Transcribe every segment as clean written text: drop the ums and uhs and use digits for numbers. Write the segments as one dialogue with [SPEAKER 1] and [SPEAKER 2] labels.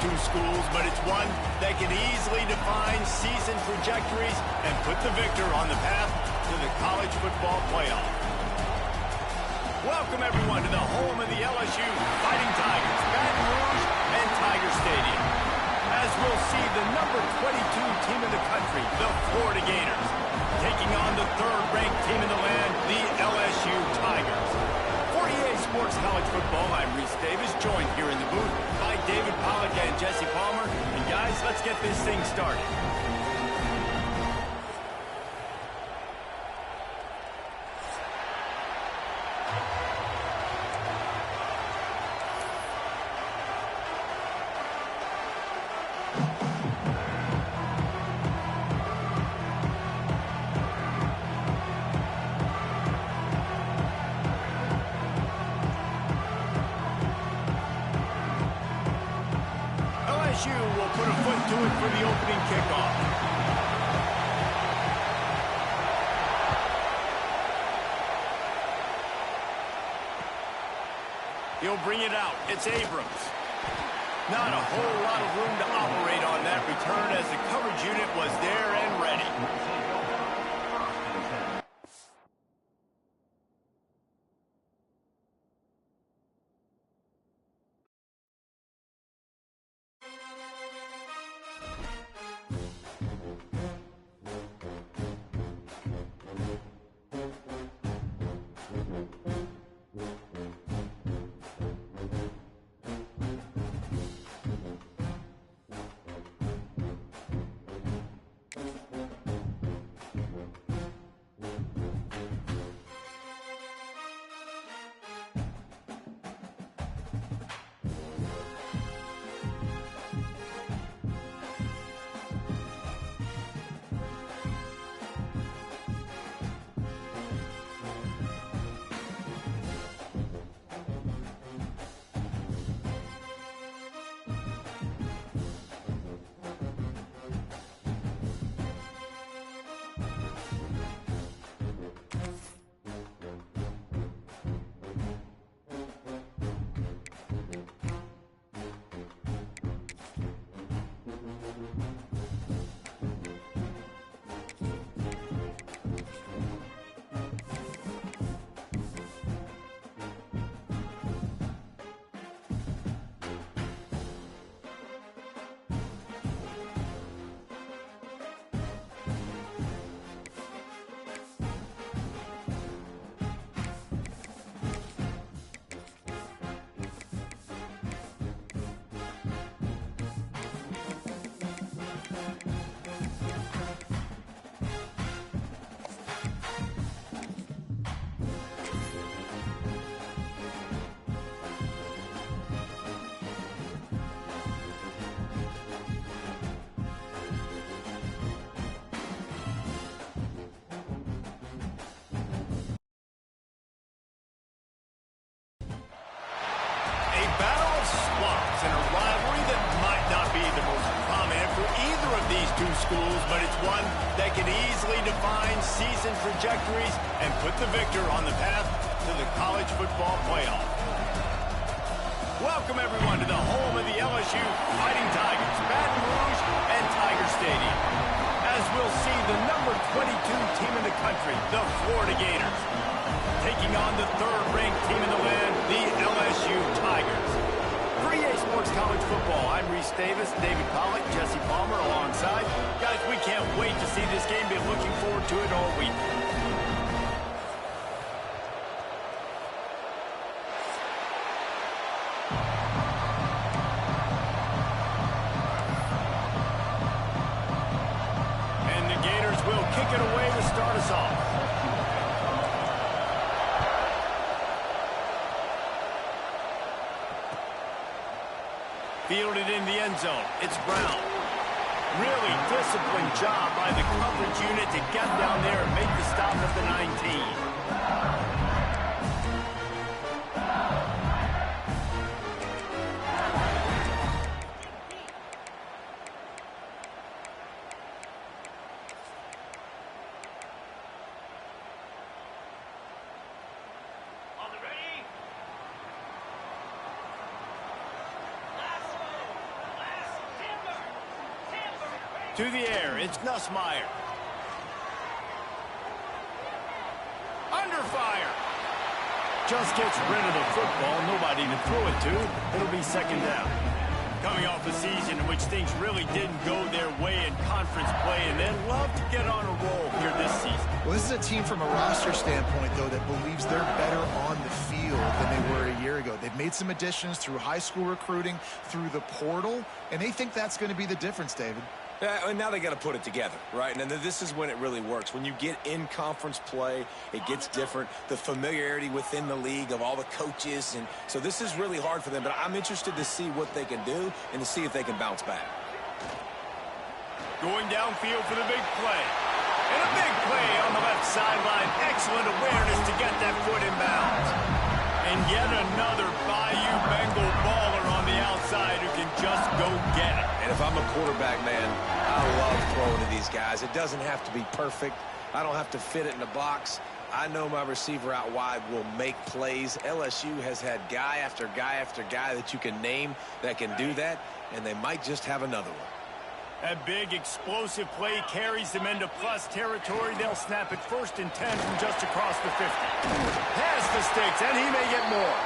[SPEAKER 1] two schools, but it's one that can easily define season trajectories and put the victor on the path to the college football playoff. Welcome, everyone, to the home of the LSU Fighting Tigers, Baton Rouge and Tiger Stadium. As we'll see the number 22 team in the country, the Florida Gators, taking on the third-ranked team in the land, the LSU Tigers. For EA Sports College Football, I'm Reese Davis, joined here in the booth by David Pollack and Jesse Palmer. And guys, let's get this thing started. LSU will put a foot to it for the opening kickoff. He'll bring it out. It's Abrams. Not a whole lot of room to operate on that return as the coverage unit was there and ready. Schools, but it's one that can easily define season trajectories and put the victor on the path to the college football playoff. Welcome, everyone, to the home of the LSU Fighting Tigers, Baton Rouge and Tiger Stadium. As we'll see the number 22 team in the country, the Florida Gators, taking on the third-ranked team in the land, the LSU Tigers. For EA Sports College Football, I'm Reese Davis, David Pollack, Jesse Palmer alongside. Guys, we can't wait to see this game. Been looking forward to it all week. And the Gators will kick it away to start us off. Fielded in the end zone. It's Brown. Really disciplined job by the coverage unit to get down there and make the stop at the 19. To the air, it's Nussmeier. Under fire. Just gets rid of the football. Nobody to throw it to. It'll be second down. Coming off a season in which things really didn't go their way in conference play, and then love to get on a roll here this season.
[SPEAKER 2] Well, this is a team from a roster standpoint, though, that believes they're better on the field than they were a year ago. They've made some additions through high school recruiting, through the portal, and they think that's going to be the difference, David.
[SPEAKER 3] Yeah, and now they got to put it together, right? And this is when it really works. When you get in conference play, it gets different. The familiarity within the league of all the coaches, and so this is really hard for them. But I'm interested to see what they can do and to see if they can bounce back.
[SPEAKER 1] Going downfield for the big play. And a big play on the left sideline. Excellent awareness to get that foot in bounds. And yet another Bayou Bengal baller on the outside who can just go get it.
[SPEAKER 3] And if I'm a quarterback, man, I love throwing to these guys. It doesn't have to be perfect. I don't have to fit it in the box. I know my receiver out wide will make plays. LSU has had guy after guy after guy that you can name that can do that, and they might just have another one.
[SPEAKER 1] That big explosive play carries them into plus territory. They'll snap it 1st and 10 from just across the 50. Has the sticks, and he may get more.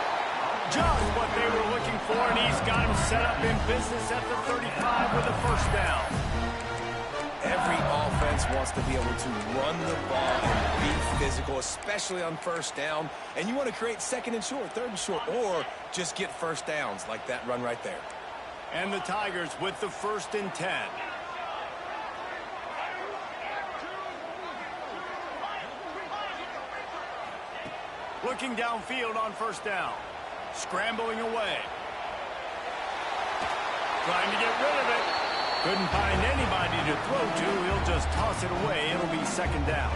[SPEAKER 1] Just what they were looking for, and he's got him set up in business at the 35 with a 1st down.
[SPEAKER 3] Every offense wants to be able to run the ball and be physical, especially on 1st down. And you want to create 2nd and short, 3rd and short, or just get 1st downs like that run right there.
[SPEAKER 1] And the Tigers with the 1st and 10. Looking downfield on 1st down. Scrambling away. Trying to get rid of it. Couldn't find anybody to throw to. He'll just toss it away. It'll be 2nd down.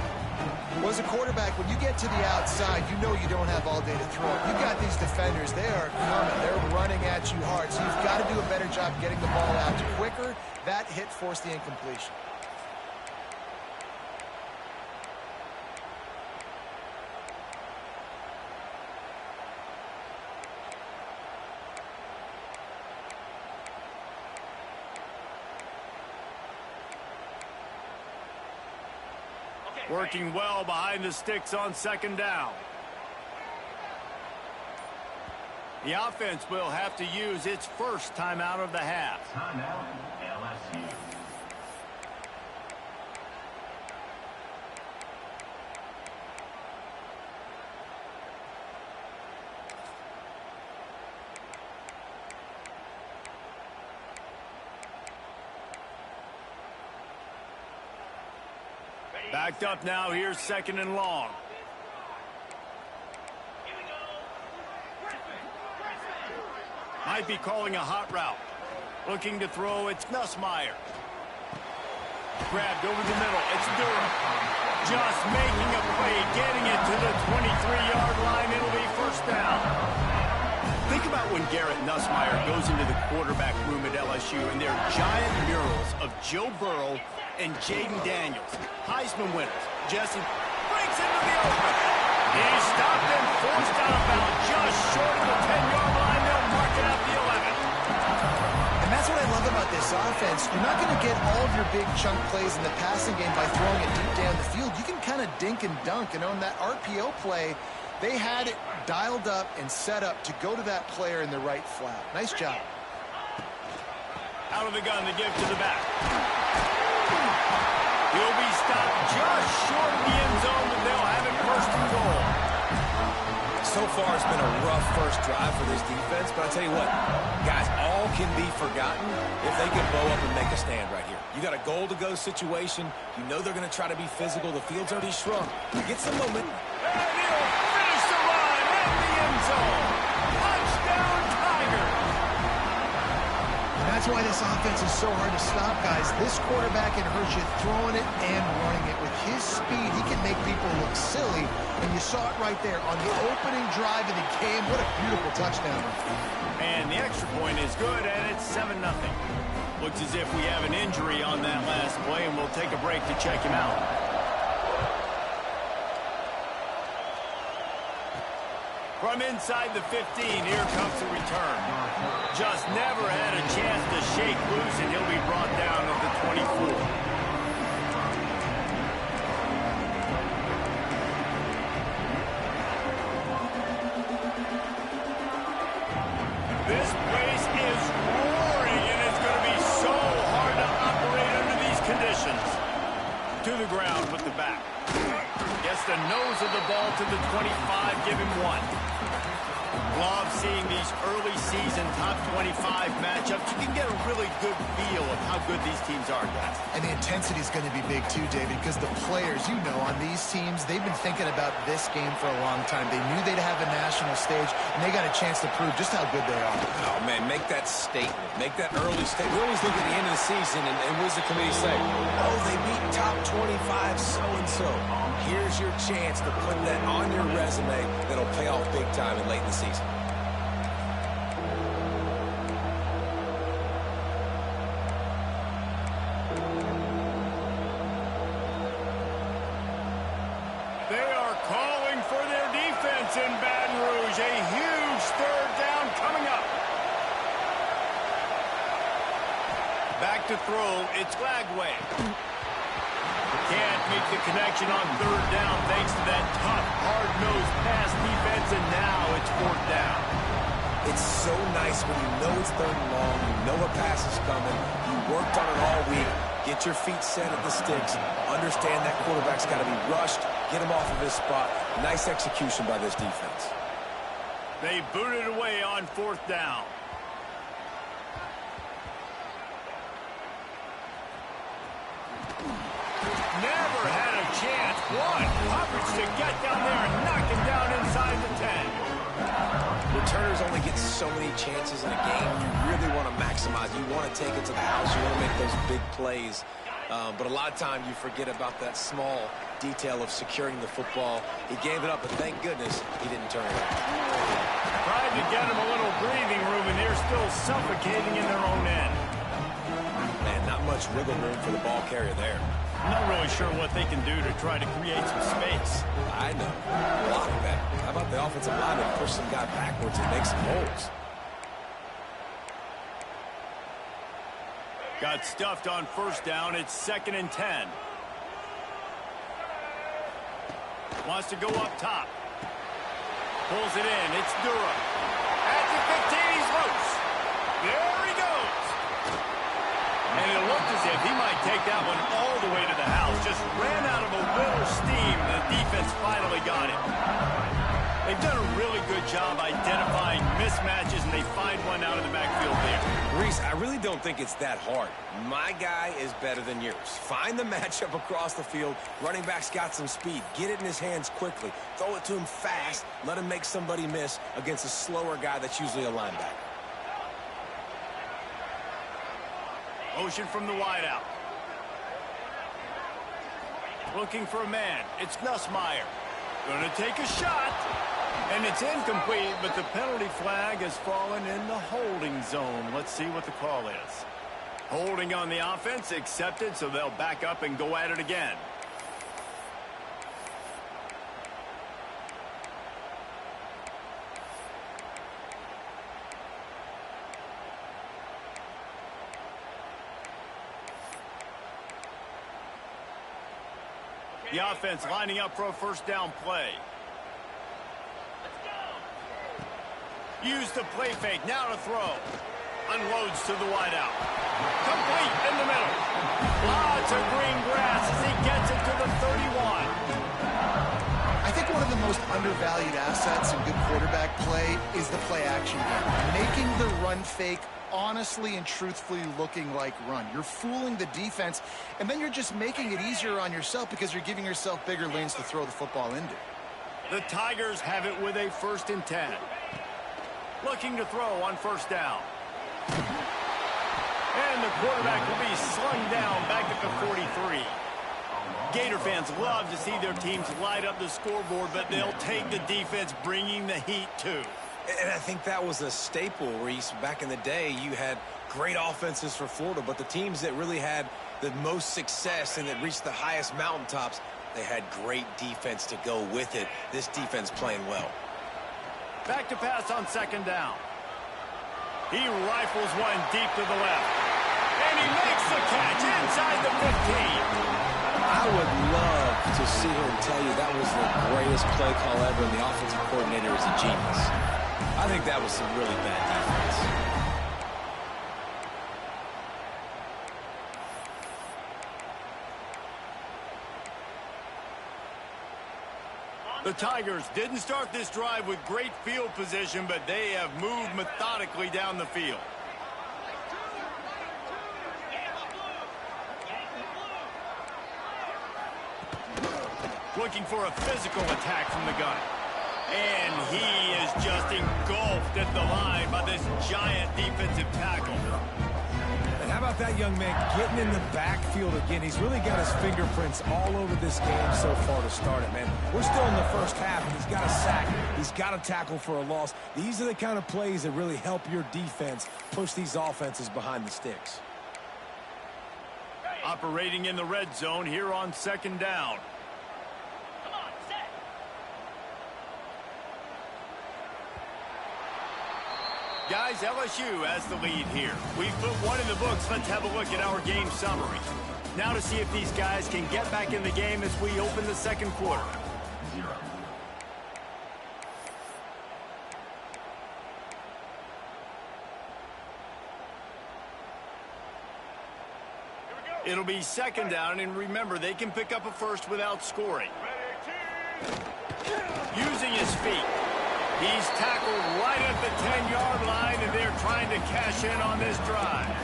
[SPEAKER 2] Well, as a quarterback, when you get to the outside, you know you don't have all day to throw. You've got these defenders. They are coming. They're running at you hard. So you've got to do a better job getting the ball out quicker. That hit forced the incompletion.
[SPEAKER 1] Working well behind the sticks on 2nd down. The offense will have to use its 1st timeout of the half.
[SPEAKER 4] Timeout, LSU.
[SPEAKER 1] Backed up now. Here's 2nd and long. Might be calling a hot route. Looking to throw. It's Nussmeier. Grabbed over the middle. It's Durham. Just making a play. Getting it to the 23-yard line. It'll be 1st down. Think about when Garrett Nussmeier goes into the quarterback room at LSU and there are giant murals of Joe Burrow and Jaden Daniels, Heisman winners. Jesse breaks into the open. He's stopped and forced out of bounds just short of the 10-yard line. They'll mark it at the 11.
[SPEAKER 2] And that's what I love about this offense. You're not going to get all of your big chunk plays in the passing game by throwing it deep down the field. You can kind of dink and dunk. And on that RPO play, they had it dialed up and set up to go to that player in the right flat. Nice job.
[SPEAKER 1] Out of the gun, the give to the back. He'll be stopped just short of the end zone, but they'll have it 1st and goal.
[SPEAKER 3] So far, it's been a rough 1st drive for this defense, but I tell you what, guys, all can be forgotten if they can bow up and make a stand right here. You got a goal-to-go situation. You know they're going to try to be physical. The field's already shrunk. Get some momentum.
[SPEAKER 1] And he'll finish the run in the end zone. Touchdown, Tigers.
[SPEAKER 2] That's why this offense is so hard to stop, guys. This quarterback can hurt you throwing it and running it. With his speed, he can make people look silly. And you saw it right there on the opening drive of the game. What a beautiful touchdown.
[SPEAKER 1] And the extra point is good, and it's 7-0. Looks as if we have an injury on that last play, and we'll take a break to check him out. From inside the 15, here comes the return. Just never had a chance to shake loose, and he'll be brought down at the 24. This place is roaring, and it's going to be so hard to operate under these conditions. To the ground with the back. Gets the nose of the ball to the 25, give him 1. Love seeing these early season top 25 matchups. You can get a really good feel of how good these teams are, guys.
[SPEAKER 2] And the intensity is going to be big too, David, because the players, you know, on these teams, they've been thinking about this game for a long time. They knew they'd have a national stage, and they got a chance to prove just how good they are.
[SPEAKER 3] Oh, man, make that statement. Make that early statement. We always look at the end of the season, and what does the committee say? Oh, they beat top 25 so-and-so. Here's your chance to put that on your resume that'll pay off big time and late in the season.
[SPEAKER 1] They are calling for their defense in Baton Rouge. A huge third down coming up. Back to throw. It's Lagway. Can't make the connection on third down thanks to that tough, hard-nosed pass defense, and now it's fourth down.
[SPEAKER 3] It's so nice when you know it's third and long, you know a pass is coming, you worked on it all week, get your feet set at the sticks, understand that quarterback's got to be rushed, get him off of his spot. Nice execution by this defense.
[SPEAKER 1] They booted away on fourth down. Never had a chance. One coverage to get down there and knock him down inside the 10.
[SPEAKER 3] Returners only get so many chances in a game. You really want to maximize. You want to take it to the house. You want to make those big plays. But a lot of times you forget about that small detail of securing the football. He gave it up, but thank goodness he didn't turn it over.
[SPEAKER 1] Tried to get him a little breathing room, and they're still suffocating in their own end.
[SPEAKER 3] Man, not much wiggle room for the ball carrier there.
[SPEAKER 1] I'm not really sure what they can do to try to create some space.
[SPEAKER 3] I know. Block that. How about the offensive lineman push some guy backwards and make some holes?
[SPEAKER 1] Got stuffed on first down. It's 2nd and 10. Wants to go up top. Pulls it in. It's Durham. At the 15, he's loose. There he goes. And it looked as if he might take that one all the way to the house. Just ran out of a little steam. The defense finally got him. They've done a really good job identifying mismatches, and they find one out of the backfield there.
[SPEAKER 3] Reese, I really don't think it's that hard. My guy is better than yours. Find the matchup across the field. Running back's got some speed. Get it in his hands quickly. Throw it to him fast. Let him make somebody miss against a slower guy that's usually a linebacker.
[SPEAKER 1] Motion from the wideout. Looking for a man. It's Nussmeier. Going to take a shot. And it's incomplete, but the penalty flag has fallen in the holding zone. Let's see what the call is. Holding on the offense, accepted, so they'll back up and go at it again. The offense lining up for a first down play. Use the play fake. Now to throw. Unloads to the wideout. Complete in the middle. Lots of green grass as he gets it to the 31.
[SPEAKER 2] I think one of the most undervalued assets in good quarterback play is the play action game. Making the run fake honestly and truthfully looking like run. You're fooling the defense, and then you're just making it easier on yourself because you're giving yourself bigger lanes to throw the football into.
[SPEAKER 1] The Tigers have it with a 1st and 10. Looking to throw on first down. And the quarterback will be slung down back at the 43. Gator fans love to see their teams light up the scoreboard, but they'll take the defense bringing the heat too.
[SPEAKER 3] And I think that was a staple, Reese. Back in the day, you had great offenses for Florida, but the teams that really had the most success and that reached the highest mountaintops, they had great defense to go with it. This defense playing well.
[SPEAKER 1] Back to pass on second down. He rifles one deep to the left. And he makes the catch inside the 15.
[SPEAKER 3] I would love to sit here and tell you that was the greatest play call ever, and the offensive coordinator is a genius. I think that was some really bad defense.
[SPEAKER 1] The Tigers didn't start this drive with great field position, but they have moved methodically down the field. Looking for a physical attack from the gun. And he is just engulfed at the line by this giant defensive tackle.
[SPEAKER 5] And how about that young man getting in the backfield again? He's really got his fingerprints all over this game so far to start it, man. We're still in the first half, and he's got a sack. He's got a tackle for a loss. These are the kind of plays that really help your defense push these offenses behind the sticks.
[SPEAKER 1] Operating in the red zone here on second down. Guys, LSU has the lead here. We've put one in the books. Let's have a look at our game summary. Now to see if these guys can get back in the game as we open the second quarter. It'll be second down, and remember, they can pick up a first without scoring. Using his feet. He's tackled right at the 10-yard line, and they're trying to cash in on this drive.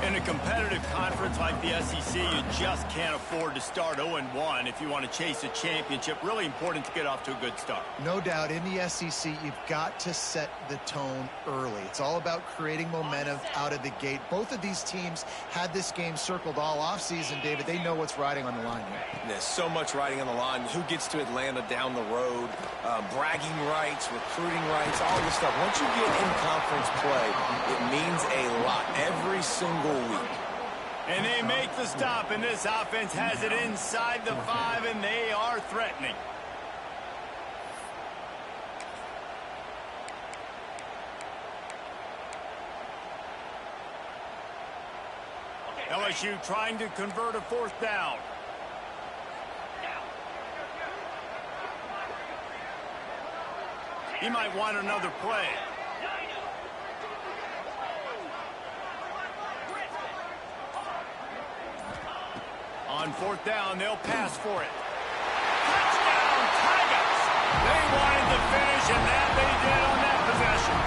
[SPEAKER 1] In a competitive conference like the SEC, you just can't afford to start 0-1 if you want to chase a championship. Really important to get off to a good start.
[SPEAKER 2] No doubt, in the SEC, you've got to set the tone early. It's all about creating momentum out of the gate. Both of these teams had this game circled all offseason, David. They know what's riding on the line here.
[SPEAKER 3] There's so much riding on the line. Who gets to Atlanta down the road? Bragging rights, recruiting rights, all this stuff. Once you get in conference play, it means a lot every single week.
[SPEAKER 1] And they make the stop, and this offense has it inside the 5, and they are threatening. LSU trying to convert a fourth down. He might want another play. On fourth down, they'll pass for it. Touchdown, Tigers! They wanted to finish, and that they did on that possession.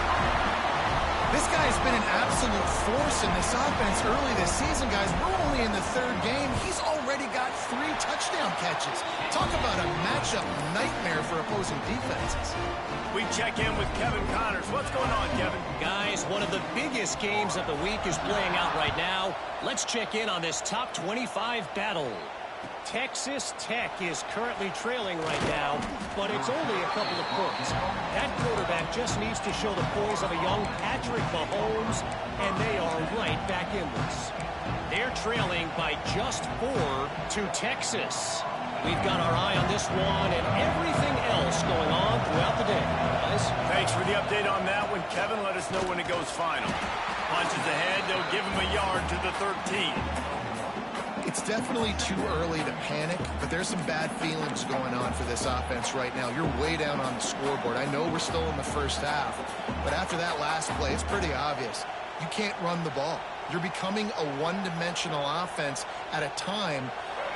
[SPEAKER 2] This guy's been an absolute force in this offense early this season, guys. We're only in the third game. He's already got 3 touchdown catches. Talk about a matchup nightmare for opposing defenses.
[SPEAKER 1] We check in with Kevin Connors. What's going on, Kevin?
[SPEAKER 6] Guys, one of the biggest games of the week is playing out right now. Let's check in on this top 25 battle. Texas Tech is currently trailing right now, but it's only a couple of points. That quarterback just needs to show the poise of a young Patrick Mahomes, and they are right back in this. They're trailing by just 4 to Texas. We've got our eye on this one and everything else going on throughout the day, guys.
[SPEAKER 1] Thanks for the update on that one, Kevin. Let us know when it goes final. Punches ahead, they'll give him a yard to the 13.
[SPEAKER 2] It's definitely too early to panic, but there's some bad feelings going on for this offense right now. You're way down on the scoreboard. I know we're still in the first half, but after that last play, it's pretty obvious. You can't run the ball. You're becoming a one-dimensional offense at a time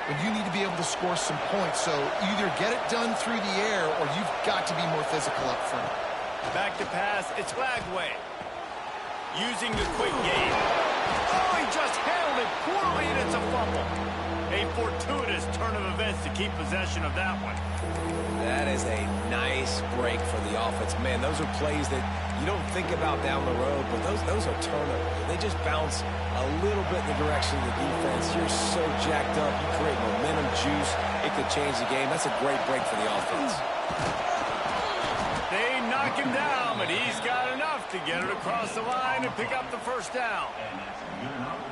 [SPEAKER 2] when you need to be able to score some points. So either get it done through the air or you've got to be more physical up front.
[SPEAKER 1] Back to pass, it's Lagway. Using the quick game. Oh, he just handled it poorly, and it's a fumble. A fortuitous turn of events to keep possession of that one.
[SPEAKER 3] That is a nice break for the offense. Man, those are plays that you don't think about down the road, but those are turnovers. They just bounce a little bit in the direction of the defense. You're so jacked up. You create momentum, juice. It could change the game. That's a great break for the offense.
[SPEAKER 1] They knock him down, but he's got enough to get it across the line and pick up the first down.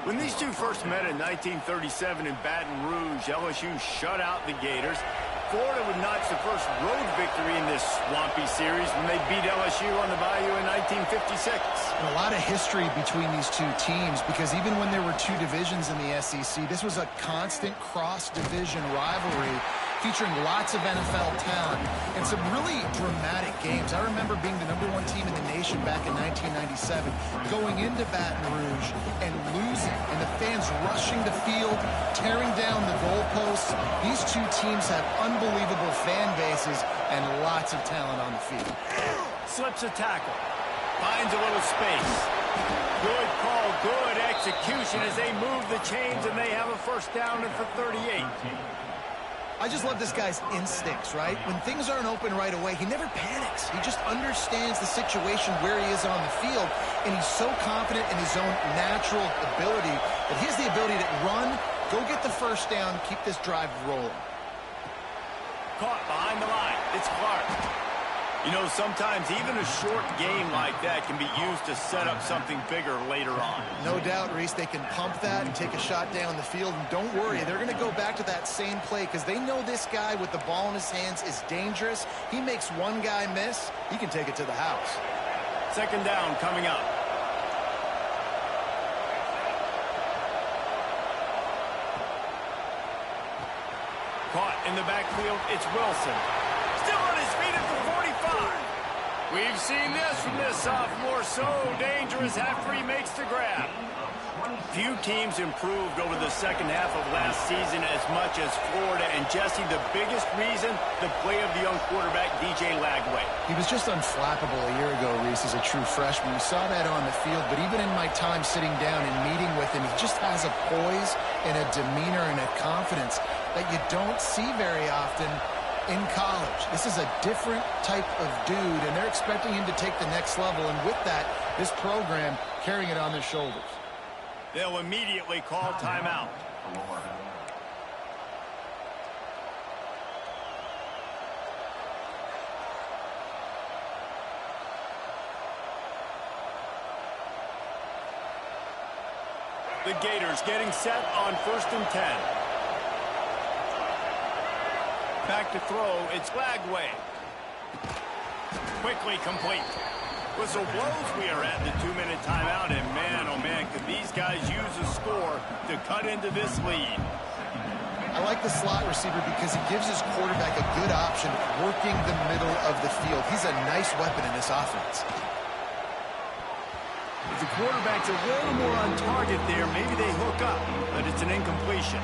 [SPEAKER 1] When these two first met in 1937 in Baton Rouge, LSU shut out the Gators. Florida would notch the first road victory in this swampy series when they beat LSU on the Bayou in 1956.
[SPEAKER 2] And a lot of history between these two teams because even when there were two divisions in the SEC, this was a constant cross-division rivalry featuring lots of NFL talent and some really dramatic games. I remember being the #1 team in the nation back in 1997, going into Baton Rouge and losing, and the fans rushing the field, tearing down the goalposts. These two teams have unbelievable fan bases and lots of talent on the field.
[SPEAKER 1] Slips a tackle. Finds a little space. Good call, good execution as they move the chains, and they have a first down and for 38.
[SPEAKER 2] I just love this guy's instincts, right? When things aren't open right away, he never panics. He just understands the situation where he is on the field, and he's so confident in his own natural ability that he has the ability to run, go get the first down, keep this drive rolling.
[SPEAKER 1] Caught behind the line. It's Clark. You know, sometimes even a short game like that can be used to set up something bigger later on.
[SPEAKER 2] No doubt, Reese, they can pump that and take a shot down the field. And don't worry, they're going to go back to that same play because they know this guy with the ball in his hands is dangerous. He makes one guy miss, he can take it to the house.
[SPEAKER 1] Second down coming up. Caught in the backfield, it's Wilson. Still on his feet at the 45. We've seen this from this sophomore, so dangerous after he makes the grab. Few teams improved over the second half of last season as much as Florida, and Jesse, the biggest reason, the play of the young quarterback, DJ Lagway.
[SPEAKER 2] He was just unflappable a year ago, Reese, as a true freshman. We saw that on the field, but even in my time sitting down and meeting with him, he just has a poise and a demeanor and a confidence that you don't see very often in college. This is a different type of dude, and they're expecting him to take the next level, and with that, this program carrying it on their shoulders.
[SPEAKER 1] They'll immediately call timeout. The Gators getting set on 1st and 10. Back to throw, it's Lagway. Quickly complete. Whistle blows, we are at the 2-minute timeout, and man, oh man, could these guys use a score to cut into this lead.
[SPEAKER 2] I like the slot receiver because he gives his quarterback a good option working the middle of the field. He's a nice weapon in this offense.
[SPEAKER 1] If the quarterback's a little more on target there, maybe they hook up, but it's an incompletion.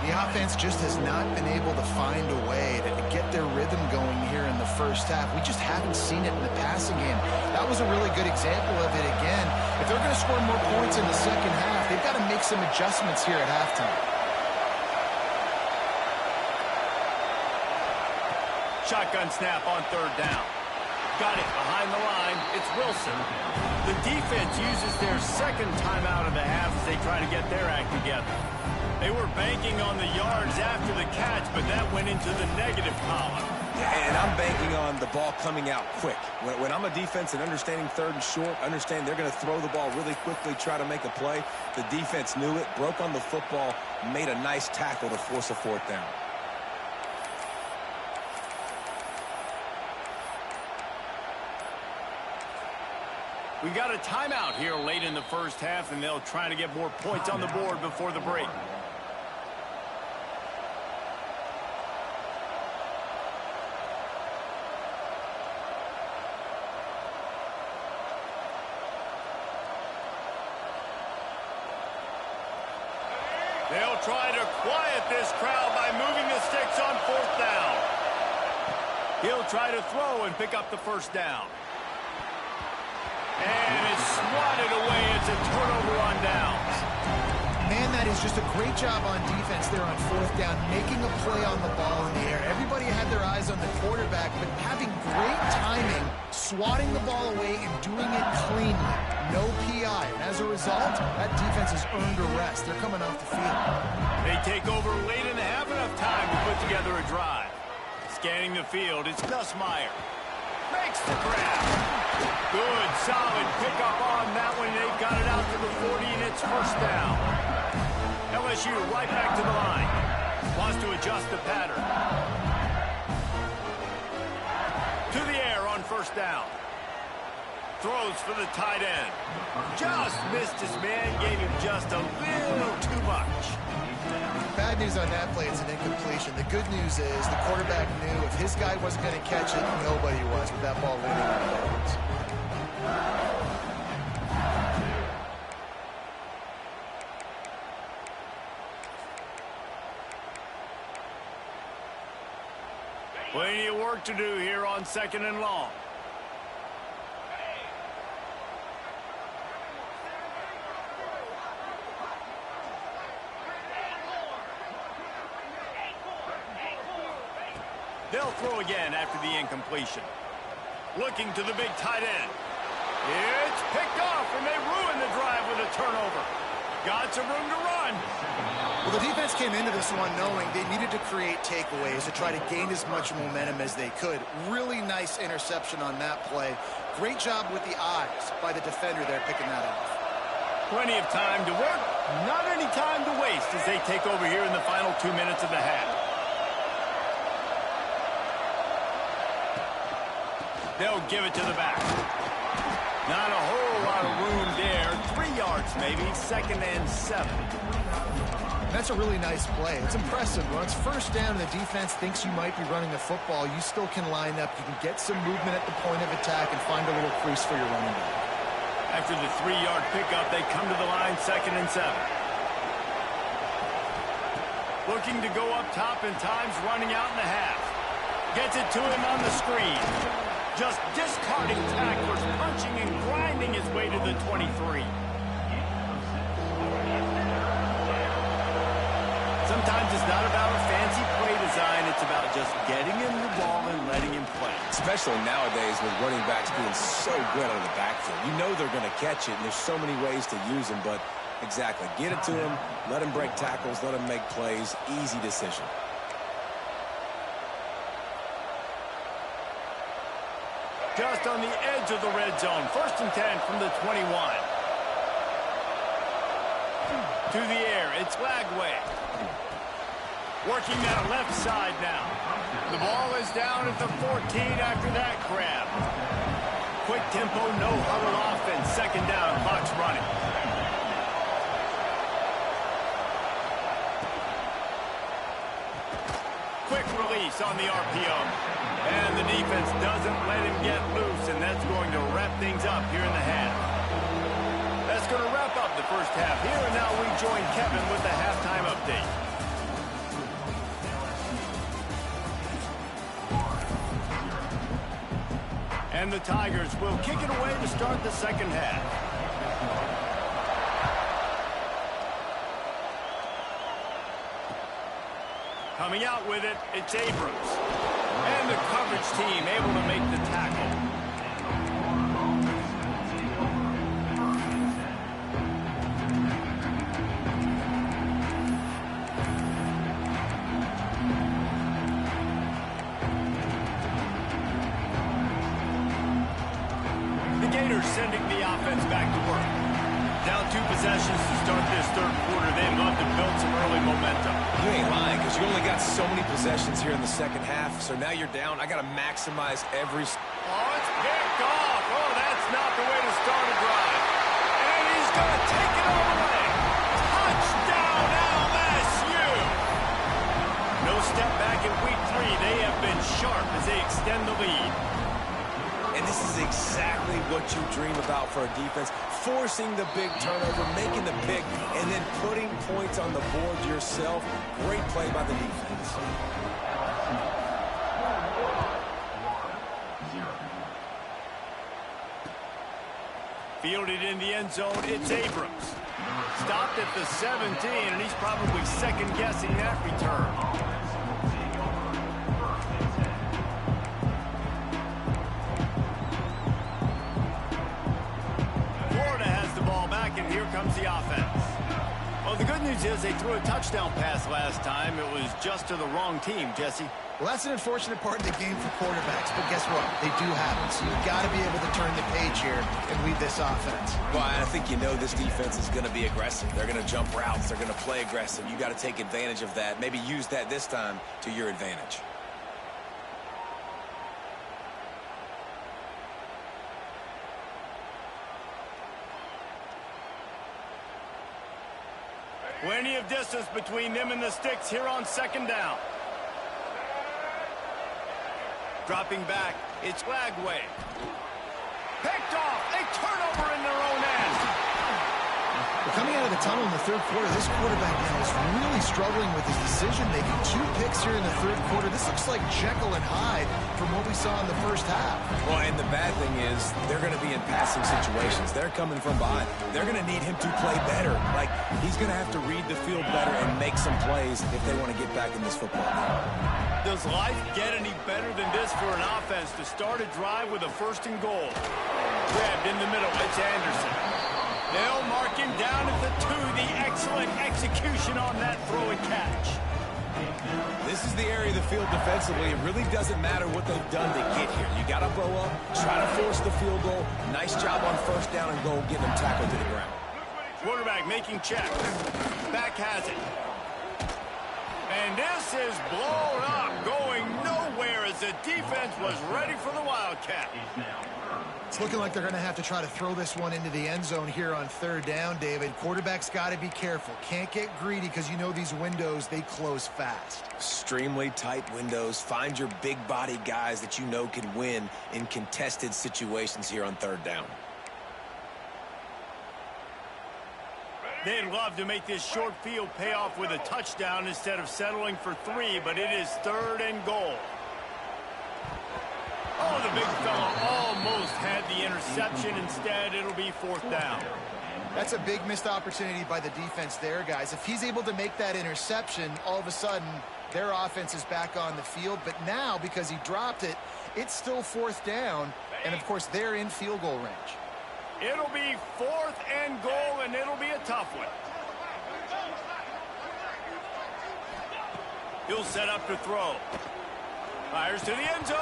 [SPEAKER 2] The offense just has not been able to find a way to get their rhythm going here in the first half. We just haven't seen it in the passing game. That was a really good example of it again. If they're going to score more points in the second half, they've got to make some adjustments here at halftime.
[SPEAKER 1] Shotgun snap on 3rd down. Got it behind the line. It's Wilson. The defense uses their second timeout of the half as they try to get their act together. They were banking on the yards after the catch, but that went into the negative column.
[SPEAKER 3] And I'm banking on the ball coming out quick. When I'm a defense and understanding 3rd and short, understand they're going to throw the ball really quickly, try to make a play. The defense knew it, broke on the football, made a nice tackle to force a 4th down.
[SPEAKER 1] We got a timeout here late in the first half, and they'll try to get more points on the board before the break. They'll try to quiet this crowd by moving the sticks on 4th down. He'll try to throw and pick up the first down. And it's swatted away. It's a turnover on downs.
[SPEAKER 2] Man, that is just a great job on defense there on 4th down, making a play on the ball in the air. Everybody had their eyes on the quarterback, but having great timing, swatting the ball away and doing it cleanly. No PI. And as a result, that defense has earned a rest. They're coming off the field.
[SPEAKER 1] They take over late in the half, enough time to put together a drive. Scanning the field, it's Gus Meyer. Makes the grab. Good, solid pickup on that one. They've got it out to the 40, and it's first down. LSU right back to the line. Wants to adjust the pattern. first down. Throws for the tight end. Just missed his man, gave him just a little too much.
[SPEAKER 2] Bad news on that play, it's an incompletion. The good news is the quarterback knew if his guy wasn't going to catch it, nobody was with that ball landing on the bones.
[SPEAKER 1] Plenty of work to do here on 2nd and long. They'll throw again after the incompletion. Looking to the big tight end. It's picked off, and they ruin the drive with a turnover. Got some room to run.
[SPEAKER 2] Well, the defense came into this one knowing they needed to create takeaways to try to gain as much momentum as they could. Really nice interception on that play. Great job with the eyes by the defender there picking that off.
[SPEAKER 1] Plenty of time to work. Not any time to waste as they take over here in the final 2 minutes of the half. They'll give it to the back. Not a whole lot of room there. 3 yards maybe. 2nd and 7.
[SPEAKER 2] That's a really nice play. It's impressive. When it's first down and the defense thinks you might be running the football, you still can line up. You can get some movement at the point of attack and find a little crease for your running back.
[SPEAKER 1] After the 3-yard pickup, they come to the line 2nd and 7. Looking to go up top, and time's running out in the half. Gets it to him on the screen. Just discarding tacklers, punching and grinding his way to the 23. Sometimes it's not about a fancy play design. It's about just getting him the ball and letting him play.
[SPEAKER 3] Especially nowadays with running backs being so good out of the backfield. You know they're going to catch it, and there's so many ways to use them. But exactly, get it to him, let him break tackles, let him make plays. Easy decision.
[SPEAKER 1] Just on the edge of the red zone. 1st and 10 from the 21. To the air, it's Lagway. Working that left side now. The ball is down at the 14 after that grab. Quick tempo, no huddle offense. 2nd down, clock's running. Quick release on the RPO. And the defense doesn't let him get loose, and that's going to wrap things up here in the half. That's going to wrap up the first half here, and now we join Kevin with the halftime update. And the Tigers will kick it away to start the 2nd half. Coming out with it, it's Abrams. And the coverage team able to make the tackle. The Gators sending the offense back to work. Down 2 possessions to start this 3rd quarter. They'd love to build some early momentum.
[SPEAKER 3] You ain't lying, because you only got so many possessions here in the 2nd half. So now you're down. I got to maximize every...
[SPEAKER 1] Oh, it's picked off. Oh, that's not the way to start a drive. And he's going to take it all the way. Touchdown, LSU. No step back in week 3. They have been sharp as they extend the lead.
[SPEAKER 3] And this is exactly what you dream about for a defense. Forcing the big turnover, making the pick, and then putting points on the board yourself. Great play by the defense.
[SPEAKER 1] Fielded in the end zone, it's Abrams. Stopped at the 17, and he's probably second-guessing that return. And here comes the offense. Well, the good news is they threw a touchdown pass last time. It was just to the wrong team, Jesse.
[SPEAKER 2] Well, that's an unfortunate part of the game for quarterbacks, but guess what? They do have it, so you've got to be able to turn the page here and lead this offense.
[SPEAKER 3] Well, I think you know this defense is going to be aggressive. They're going to jump routes. They're going to play aggressive. You got to take advantage of that. Maybe use that this time to your advantage.
[SPEAKER 1] Plenty of distance between them and the sticks here on second down. Dropping back, it's Lagway. Picked off, a turnover in their own end.
[SPEAKER 2] Coming out of the tunnel in the third quarter, this quarterback now is really struggling with his decision-making. 2 picks here in the third quarter. This looks like Jekyll and Hyde from what we saw in the first half.
[SPEAKER 5] Well, and the bad thing is they're going to be in passing situations. They're coming from behind. They're going to need him to play better. Like, he's going to have to read the field better and make some plays if they want to get back in this football game.
[SPEAKER 1] Does life get any better than this for an offense to start a drive with a 1st and goal? Grabbed in the middle, it's Anderson. They'll mark him down at the 2. The excellent execution on that throw and catch.
[SPEAKER 5] This is the area of the field defensively. It really doesn't matter what they've done to get here. You got to bow up, try to force the field goal. Nice job on 1st down and goal, getting them tackled to the ground.
[SPEAKER 1] Quarterback making check. Back has it. And this is blown up, going nowhere as the defense was ready for the Wildcat.
[SPEAKER 2] It's looking like they're going to have to try to throw this one into the end zone here on 3rd down, David. Quarterback's got to be careful. Can't get greedy because you know these windows, they close fast.
[SPEAKER 5] Extremely tight windows. Find your big-body guys that you know can win in contested situations here on 3rd down.
[SPEAKER 1] They'd love to make this short field pay off with a touchdown instead of settling for 3, but it is 3rd and goal. Oh, the big fella almost had the interception. Instead, it'll be 4th down.
[SPEAKER 2] That's a big missed opportunity by the defense there, guys. If he's able to make that interception, all of a sudden, their offense is back on the field. But now, because he dropped it, it's still 4th down. And, of course, they're in field goal range.
[SPEAKER 1] It'll be 4th and goal, and it'll be a tough one. He'll set up to throw. Fires to the end zone.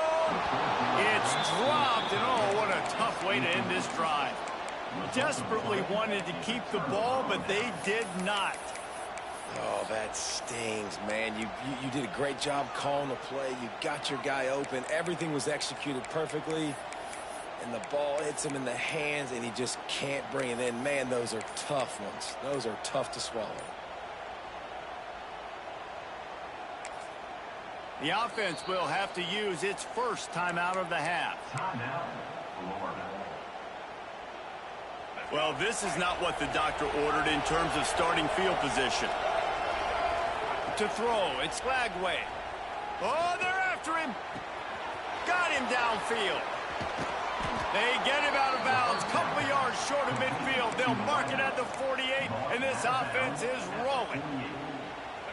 [SPEAKER 1] It's dropped, and oh, what a tough way to end this drive. Desperately wanted to keep the ball, but they did not.
[SPEAKER 3] Oh, that stings, man. You did a great job calling the play. You got your guy open. Everything was executed perfectly. And the ball hits him in the hands, and he just can't bring it in. Man, those are tough ones. Those are tough to swallow.
[SPEAKER 1] The offense will have to use its first timeout of the half. Well, this is not what the doctor ordered in terms of starting field position. To throw, it's Lagway. Oh, they're after him. Got him downfield. They get him out of bounds, couple of yards short of midfield. They'll mark it at the 48, and this offense is rolling.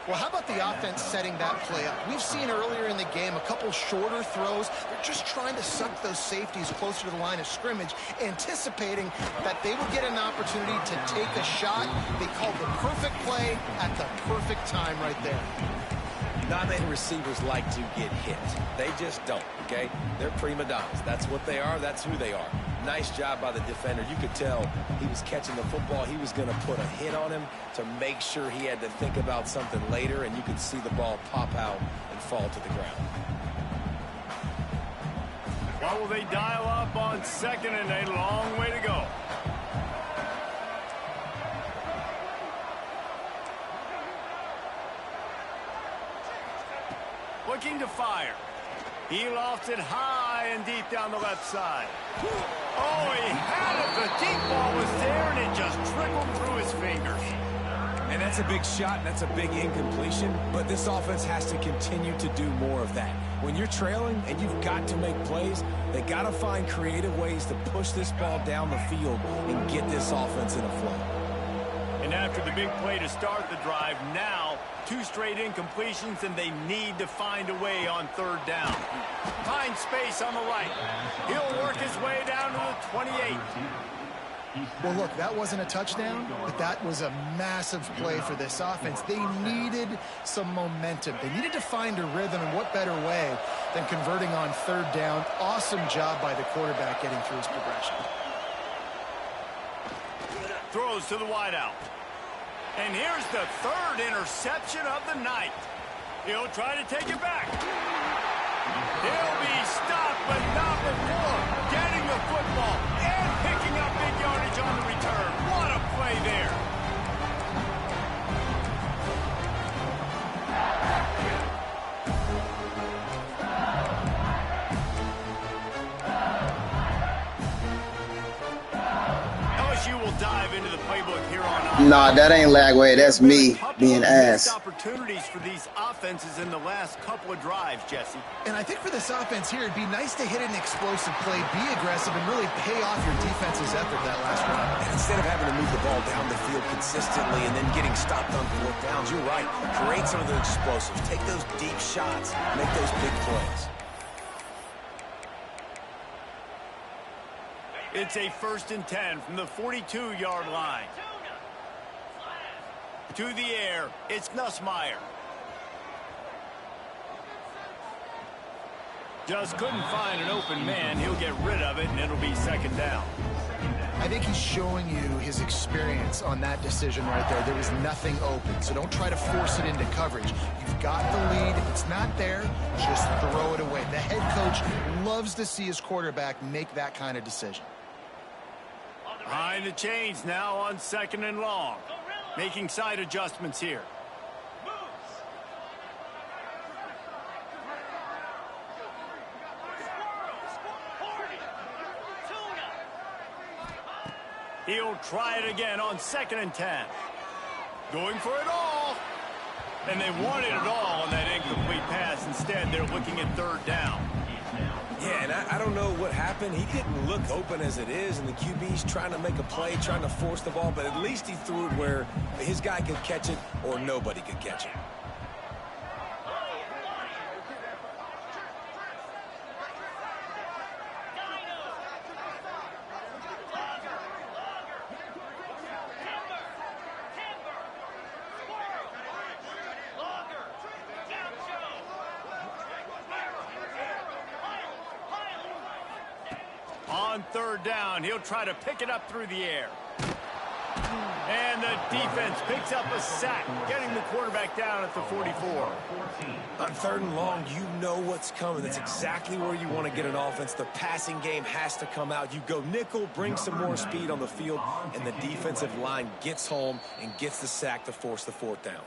[SPEAKER 2] Well, how about the offense setting that play up? We've seen earlier in the game a couple shorter throws. They're just trying to suck those safeties closer to the line of scrimmage, anticipating that they will get an opportunity to take a shot. They called the perfect play at the perfect time right there.
[SPEAKER 3] Not many receivers like to get hit. They just don't, okay? They're prima donnas. That's what they are. That's who they are. Nice job by the defender. You could tell he was catching the football. He was going to put a hit on him to make sure he had to think about something later, and you could see the ball pop out and fall to the ground.
[SPEAKER 1] Well, will they dial up on 2nd and a long way to go? Looking to fire. He lofts it high and deep down the left side. Oh, he had it. The deep ball was there, and it just trickled through his fingers.
[SPEAKER 5] And that's a big shot, and that's a big incompletion, but this offense has to continue to do more of that. When you're trailing and you've got to make plays, they got to find creative ways to push this ball down the field and get this offense in a flow.
[SPEAKER 1] And after the big play to start the drive, now 2 straight incompletions, and they need to find a way on 3rd down. Find space on the right. He'll work his way down to the 28.
[SPEAKER 2] Well, look, that wasn't a touchdown, but that was a massive play for this offense. They needed some momentum. They needed to find a rhythm, and what better way than converting on 3rd down. Awesome job by the quarterback getting through his progression.
[SPEAKER 1] Throws to the wideout. And here's the 3rd interception of the night. He'll try to take it back. He'll be stopped, but not before getting the football and picking up big yardage on the return. What a play there.
[SPEAKER 7] Nah, that ain't Lagway. That's me being ass.
[SPEAKER 1] Opportunities for these offenses in the last couple of drives, Jesse.
[SPEAKER 2] And I think for this offense here, it'd be nice to hit an explosive play, be aggressive, and really pay off your defense's effort that last run.
[SPEAKER 5] And instead of having to move the ball down the field consistently and then getting stopped on 4th downs, you're right. Create some of the explosives. Take those deep shots. Make those big plays.
[SPEAKER 1] It's a 1st and 10 from the 42-yard line. To the air, it's Nussmeier. Just couldn't find an open man. He'll get rid of it, and it'll be 2nd down.
[SPEAKER 2] I think he's showing you his experience on that decision right there. There was nothing open, so don't try to force it into coverage. You've got the lead. If it's not there, just throw it away. The head coach loves to see his quarterback make that kind of decision.
[SPEAKER 1] Behind the chains now on 2nd and long. Making side adjustments here. He'll try it again on 2nd and 10. Going for it all. And they wanted it all on that incomplete pass. Instead, they're looking at 3rd down.
[SPEAKER 5] Yeah, and I don't know what happened. He didn't look open as it is, and the QB's trying to make a play, trying to force the ball, but at least he threw it where his guy could catch it or nobody could catch it.
[SPEAKER 1] On 3rd down, he'll try to pick it up through the air. And the defense picks up a sack, getting the quarterback down at the 44.
[SPEAKER 5] On 3rd and long, you know what's coming. That's exactly where you want to get an offense. The passing game has to come out. You go nickel, bring some more speed on the field, and the defensive line gets home and gets the sack to force the 4th down.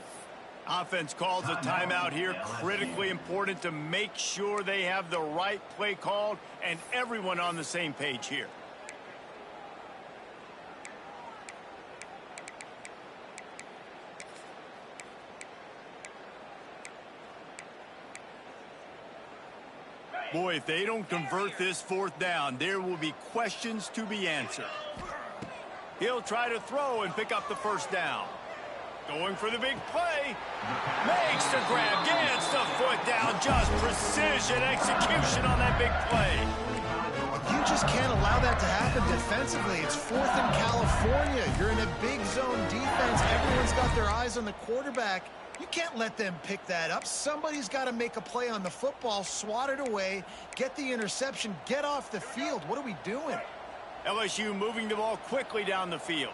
[SPEAKER 1] Offense calls a timeout here. Critically important to make sure they have the right play called and everyone on the same page here. Boy, if they don't convert this 4th down, there will be questions to be answered. He'll try to throw and pick up the 1st down. Going for the big play. Makes the grab. Gets the foot down. Just precision execution on that big play.
[SPEAKER 2] You just can't allow that to happen defensively. It's 4th in California. You're in a big zone defense. Everyone's got their eyes on the quarterback. You can't let them pick that up. Somebody's got to make a play on the football, swat it away, get the interception, get off the field. What are we doing?
[SPEAKER 1] LSU moving the ball quickly down the field.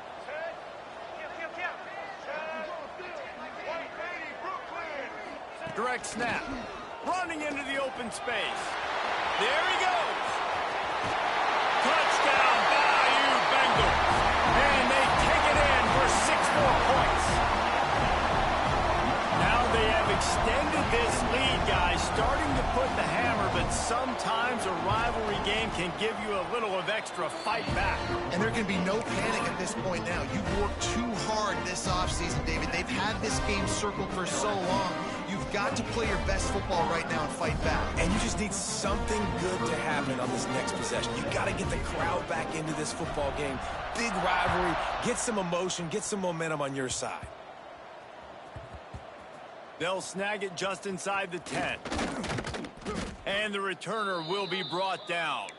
[SPEAKER 1] Direct snap. Running into the open space. There he goes. Touchdown, Bayou Bengals. And they take it in for 6 more points. Now they have extended this lead, guys, starting to put the hammer, but sometimes a rivalry game can give you a little of extra fight back.
[SPEAKER 2] And there can be no panic at this point now. You've worked too hard this offseason, David. They've had this game circled for so long. You've got to play your best football right now and fight back.
[SPEAKER 5] And you just need something good to happen on this next possession. You got to get the crowd back into this football game. Big rivalry. Get some emotion. Get some momentum on your side.
[SPEAKER 1] They'll snag it just inside the 10. And the returner will be brought down.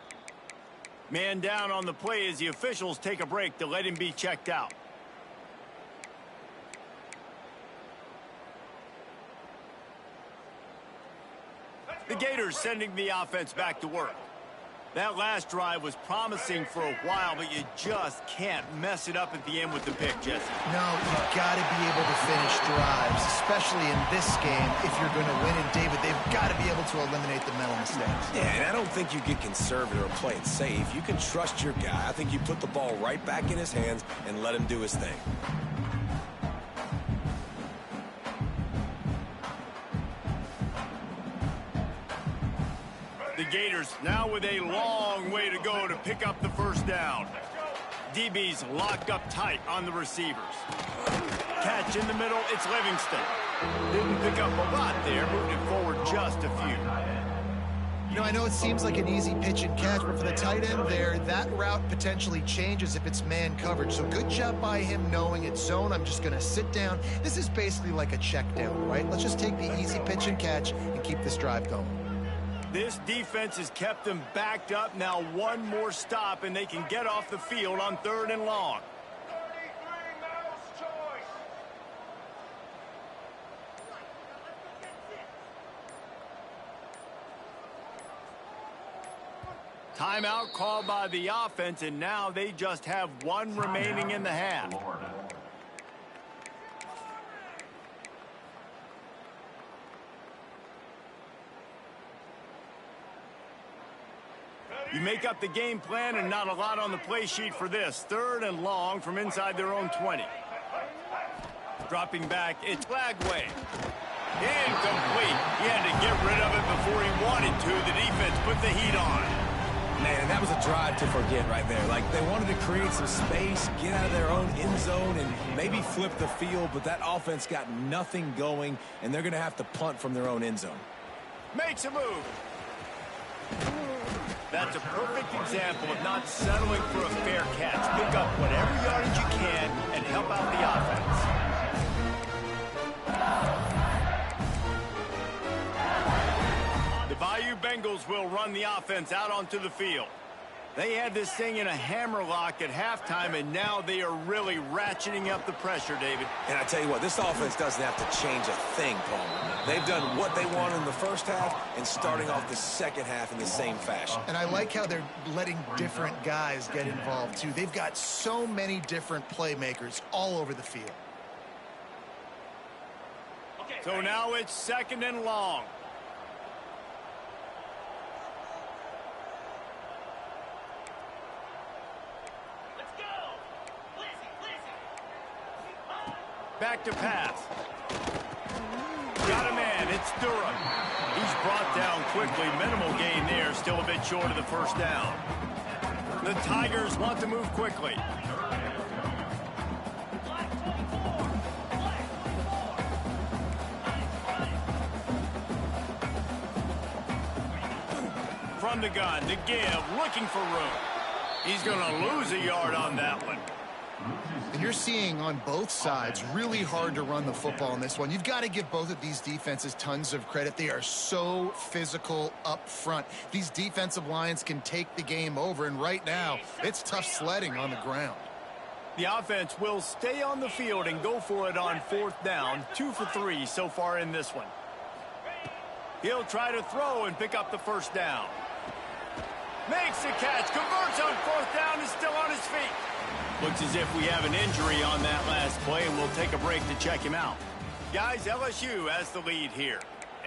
[SPEAKER 1] Man down on the play as the officials take a break to let him be checked out. The Gators sending the offense back to work. That last drive was promising for a while, but you just can't mess it up at the end with the pick, Jesse.
[SPEAKER 2] No, you've got to be able to finish drives, especially in this game. If you're going to win it, David, they've got to be able to eliminate the mental mistakes.
[SPEAKER 5] Yeah, and I don't think you get conservative or play it safe. You can trust your guy. I think you put the ball right back in his hands and let him do his thing.
[SPEAKER 1] The Gators now with a long way to go to pick up the 1st down. DB's locked up tight on the receivers. catch in the middle. It's Livingston. Didn't pick up a lot there, moved it forward just a few.
[SPEAKER 2] You know, I know it seems like an easy pitch and catch, but for the tight end there, that route potentially changes if it's man coverage. So good job by him knowing it's zone. I'm just going to sit down. This is basically like a check down, right? Let's just take the easy pitch and catch and keep this drive going.
[SPEAKER 1] This defense has kept them backed up. Now one more stop, and they can get off the field on 3rd and long. Timeout called by the offense, and now they just have one remaining in the half. You make up the game plan and not a lot on the play sheet for this. 3rd and long from inside their own 20. Dropping back, it's Lagway. Incomplete. He had to get rid of it before he wanted to. The defense put the heat on.
[SPEAKER 5] Man, that was a drive to forget right there. Like, they wanted to create some space, get out of their own end zone, and maybe flip the field, but that offense got nothing going, and they're going to have to punt from their own end zone.
[SPEAKER 1] Makes a move. That's a perfect example of not settling for a fair catch. Pick up whatever yardage you can and help out the offense. The Bayou Bengals will run the offense out onto the field. They had this thing in a hammerlock at halftime, and now they are really ratcheting up the pressure, David.
[SPEAKER 3] And I tell you what, this offense doesn't have to change a thing, Paul. They've done what they want in the first half and starting off the second half in the same fashion.
[SPEAKER 2] And I like how they're letting different guys get involved, too. They've got so many different playmakers all over the field.
[SPEAKER 1] So now it's 2nd and long. Back to pass. Got a man. It's Durham. He's brought down quickly. Minimal gain there. Still a bit short of the first down. The Tigers want to move quickly. From the gun, the give, looking for room. He's going to lose a yard on that one.
[SPEAKER 2] And you're seeing on both sides really hard to run the football in this one. You've got to give both of these defenses tons of credit. They are so physical up front. These defensive lines can take the game over, and right now it's tough sledding on the ground.
[SPEAKER 1] The offense will stay on the field and go for it on 4th down. 2 for 3 so far in this one. He'll try to throw and pick up the first down. Makes the catch, converts on 4th down, is still on his feet. Looks as if we have an injury on that last play, and we'll take a break to check him out. Guys, LSU has the lead here.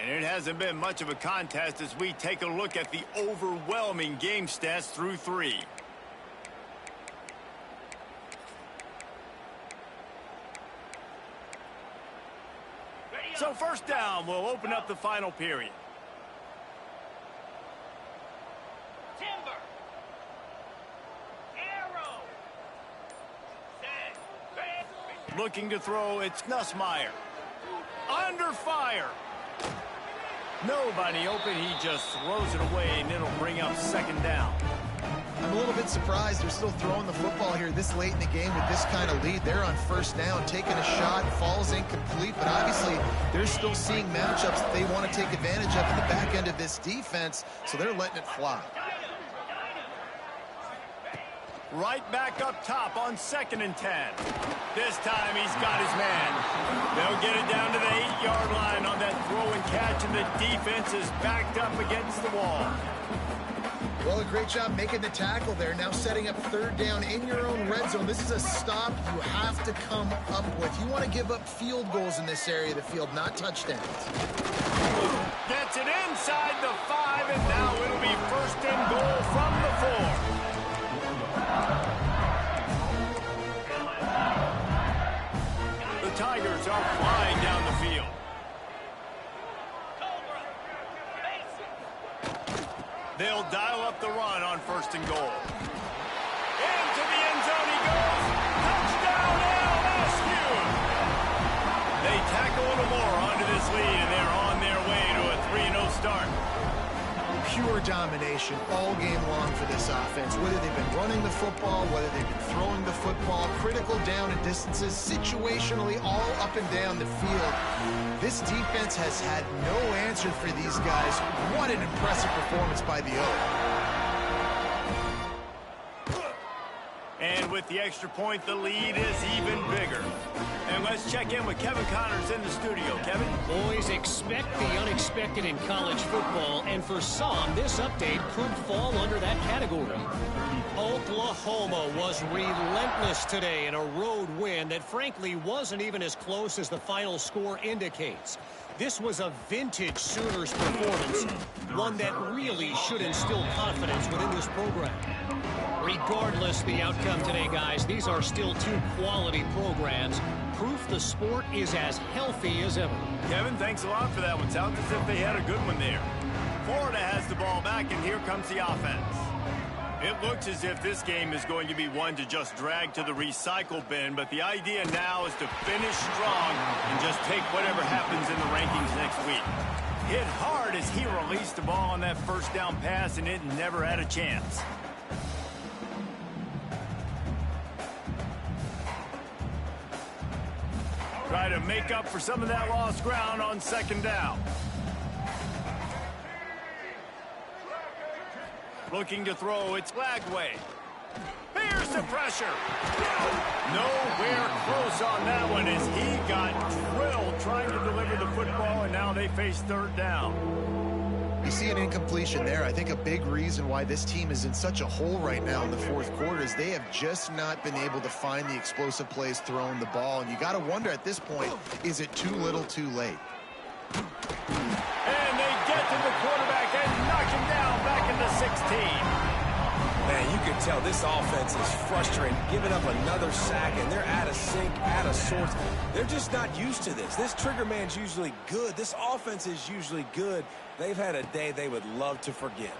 [SPEAKER 1] And it hasn't been much of a contest as we take a look at the overwhelming game stats through 3. So 1st down will open up the final period. Looking to throw, it's Nussmeier. Under fire. Nobody open, he just throws it away, and it'll bring up 2nd down.
[SPEAKER 2] I'm a little bit surprised they're still throwing the football here this late in the game with this kind of lead. They're on 1st down, taking a shot, falls incomplete, but obviously they're still seeing matchups that they want to take advantage of in the back end of this defense, so they're letting it fly.
[SPEAKER 1] Right back up top on 2nd and 10. This time he's got his man. They'll get it down to the 8-yard line on that throw and catch, and the defense is backed up against the wall.
[SPEAKER 2] Well, a great job making the tackle there. Now setting up 3rd down in your own red zone. This is a stop you have to come up with. You want to give up field goals in this area of the field, not touchdowns.
[SPEAKER 1] Gets it inside the 5, and now it'll be 1st and goal from the 4. The Tigers are flying down the field. They'll dial up the run on 1st and goal. Into the end zone he goes. Touchdown LSU. a little more onto this lead, and they're on their way to a 3-0 start.
[SPEAKER 2] Pure domination all game long for this offense. Whether they've been running the football, whether they've been throwing the football, critical down and distances, situationally all up and down the field. This defense has had no answer for these guys. What an impressive performance by the O.
[SPEAKER 1] And with the extra point, the lead is even bigger. And let's check in with Kevin Connors in the studio. Kevin?
[SPEAKER 6] Boys, expect the unexpected in college football, and for some, this update could fall under that category. Oklahoma was relentless today in a road win that frankly wasn't even as close as the final score indicates. This was a vintage Sooners performance, one that really should instill confidence within this program. Regardless the outcome today, guys, these are still two quality programs. Proof the sport is as healthy as ever.
[SPEAKER 1] Kevin, thanks a lot for that one. Sounds as if they had a good one there. Florida has the ball back, and here comes the offense. It looks as if this game is going to be one to just drag to the recycle bin, but the idea now is to finish strong and just take whatever happens in the rankings next week. Hit hard as he released the ball on that first down pass, and it never had a chance. Try to make up for some of that lost ground on second down. Looking to throw, it's Lagway. Here's the pressure. Nowhere close on that one as he got drilled trying to deliver the football, and now they face third down.
[SPEAKER 2] You see an incompletion there. I think a big reason why this team is in such a hole right now in the fourth quarter is they have just not been able to find the explosive plays throwing the ball. And you got to wonder at this point, is it too little too late?
[SPEAKER 1] And they get to the quarterback and knock him down back into 16.
[SPEAKER 3] Man, you can tell this offense is frustrated, giving up another sack, and they're out of sync, out of sorts. They're just not used to this. This trigger man's usually good. This offense is usually good. They've had a day they would love to forget.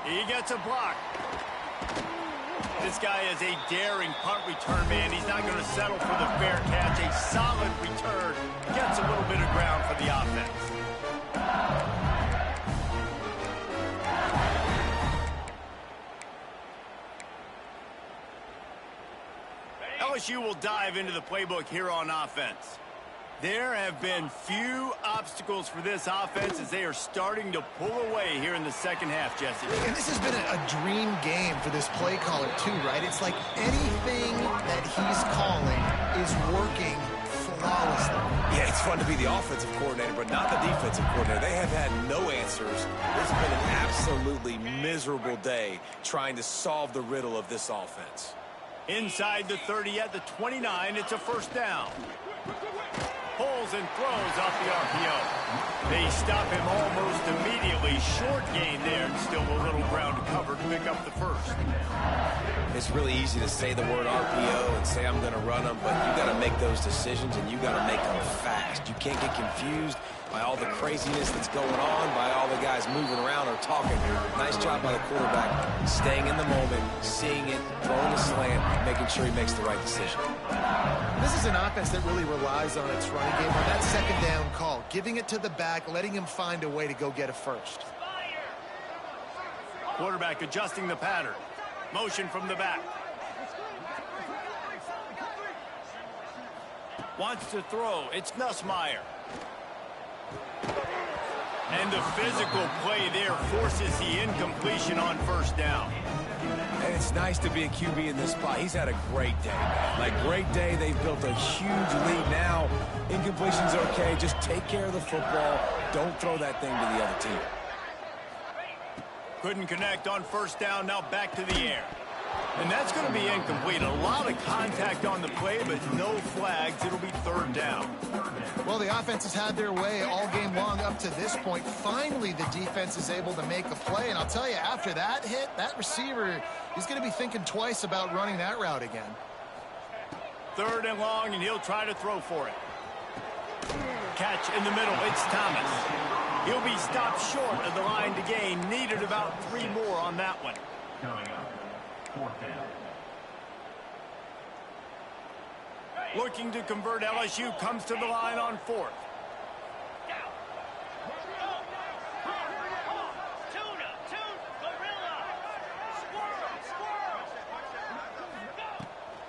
[SPEAKER 1] He gets a block. This guy is a daring punt return man. He's not going to settle for the fair catch. A solid return. Gets a little bit of ground for the offense. LSU will dive into the playbook here on offense. There have been few obstacles for this offense as they are starting to pull away here in the second half, Jesse.
[SPEAKER 2] And this has been a dream game for this play caller too, right? It's like anything that he's calling is working flawlessly.
[SPEAKER 3] Yeah, it's fun to be the offensive coordinator, but not the defensive coordinator. They have had no answers. It's been an absolutely miserable day trying to solve the riddle of this offense.
[SPEAKER 1] Inside the 30 at the 29, it's a first down. Pulls and throws off the RPO. They stop him almost immediately. Short gain there, and still a little ground to cover to pick up the first.
[SPEAKER 3] It's really easy to say the word RPO and say I'm going to run them, but you got to make those decisions, and you got to make them fast. You can't get confused by all the craziness that's going on, by all the guys moving around or talking. Nice job by the quarterback, staying in the moment, seeing it, throwing a slant, making sure he makes the right decision.
[SPEAKER 2] This is an offense that really relies on its running game on that second down call, giving it to the back, letting him find a way to go get a first.
[SPEAKER 1] Quarterback adjusting the pattern. Motion from the back. Wants to throw. It's Nussmeier. And the physical play there forces the incompletion on first down.
[SPEAKER 5] And it's nice to be a QB in this spot. He's had a great day, man. Like, great day. They've built a huge lead now. Incompletion's okay. Just take care of the football. Don't throw that thing to the other team.
[SPEAKER 1] Couldn't connect on first down. Now back to the air. And that's going to be incomplete. A lot of contact on the play, but no flags. It'll be third down.
[SPEAKER 2] Well, the offense has had their way all game long up to this point. Finally, the defense is able to make a play. And I'll tell you, after that hit, that receiver, he's going to be thinking twice about running that route again.
[SPEAKER 1] Third and long, and he'll try to throw for it. Catch in the middle. It's Thomas. He'll be stopped short of the line to gain. Needed about 3 more on that one. Looking to convert, LSU comes to the line on 4th.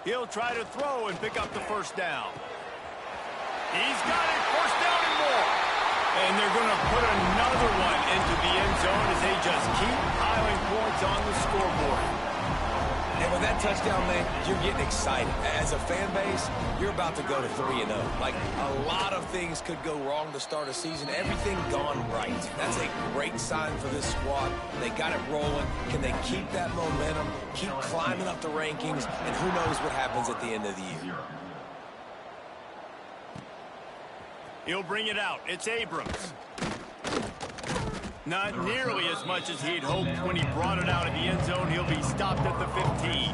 [SPEAKER 1] He'll try to throw and pick up the first down. He's got it, first down and more. And they're going to put another one into the end zone as they just keep piling points on the scoreboard.
[SPEAKER 3] And with that touchdown, man, you're getting excited. As a fan base, you're about to go to 3-0. Like, a lot of things could go wrong to start a season. Everything gone right. That's a great sign for this squad. They got it rolling. Can they keep that momentum, keep climbing up the rankings, and who knows what happens at the end of the year.
[SPEAKER 1] He'll bring it out. It's Abrams. Not nearly as much as he'd hoped when he brought it out of the end zone. He'll be stopped at the 15.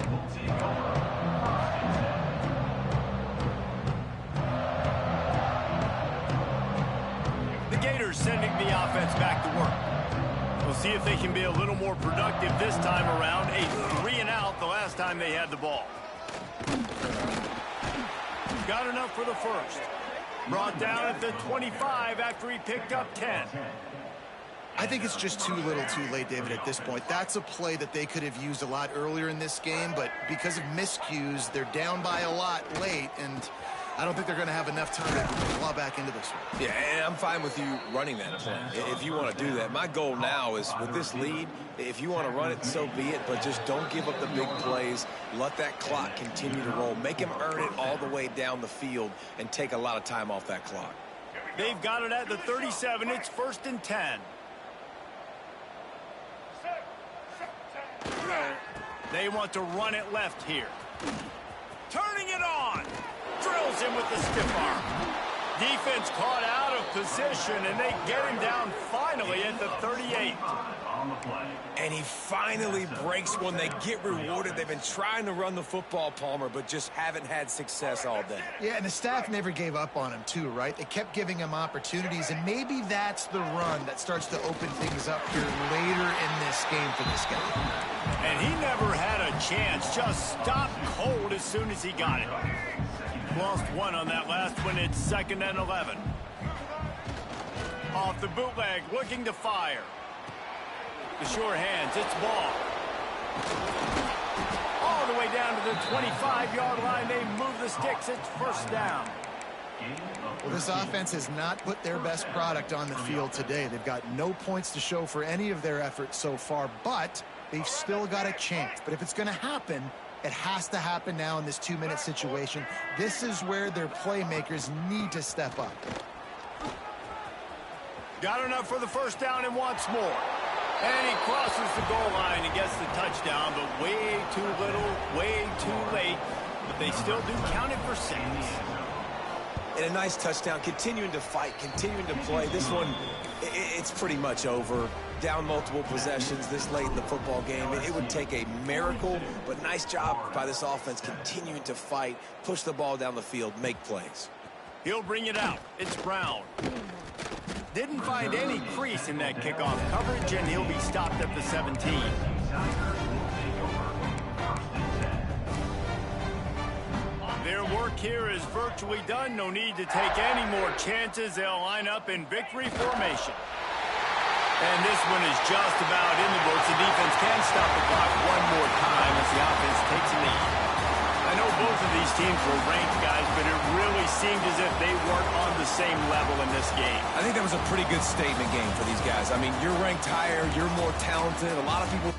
[SPEAKER 1] The Gators sending the offense back to work. We'll see if they can be a little more productive this time around. A 3-and-out the last time they had the ball. Got enough for the first. Brought down at the 25 after he picked up 10.
[SPEAKER 2] I think it's just too little too late, David, at this point. That's a play that they could have used a lot earlier in this game, but because of miscues, they're down by a lot late, and I don't think they're going to have enough time to claw back into this one.
[SPEAKER 3] Yeah, and I'm fine with you running that play if you want to do that. My goal now is, with this lead, if you want to run it, so be it, but just don't give up the big plays. Let that clock continue to roll. Make him earn it all the way down the field and take a lot of time off that clock.
[SPEAKER 1] They've got it at the 37. It's 1st and 10. They want to run it left here. Turning it on. Drills him with the stiff arm. Defense caught out of position, and they get him down finally at the 38.
[SPEAKER 3] And he finally breaks one. They get rewarded. They've been trying to run the football, Palmer, but just haven't had success all day.
[SPEAKER 2] Yeah, and the staff never gave up on him, too, right? They kept giving him opportunities, and maybe that's the run that starts to open things up here later in this game for this guy.
[SPEAKER 1] And he never had a chance. Just stopped cold as soon as he got it. Lost one on that last one. It's 2nd and 11. Off the bootleg, looking to fire. The sure hands, it's ball. All the way down to the 25-yard line. They move the sticks. It's 1st down.
[SPEAKER 2] Well, this offense has not put their best product on the field today. They've got no points to show for any of their efforts so far, but they've still got a chance. But if it's going to happen, it has to happen now in this 2-minute situation. This is where their playmakers need to step up.
[SPEAKER 1] Got enough for the 1st down and wants more. And he crosses the goal line and gets the touchdown, but way too little, way too late. But they still do count it for 6.
[SPEAKER 3] And a nice touchdown, continuing to fight, continuing to play. This one, it's pretty much over. Down multiple possessions this late in the football game. It would take a miracle, but nice job by this offense continuing to fight, push the ball down the field, make plays.
[SPEAKER 1] He'll bring it out. It's Brown. Didn't find any crease in that kickoff coverage, and he'll be stopped at the 17. Their work here is virtually done. No need to take any more chances. They'll line up in victory formation. And this one is just about in the books. The defense can stop the clock one more time as the offense takes a lead. I know both of these teams were ranked, guys, but it really seemed as if they weren't on the same level in this game.
[SPEAKER 5] I think that was a pretty good statement game for these guys. I mean, you're ranked higher, you're more talented. A lot of people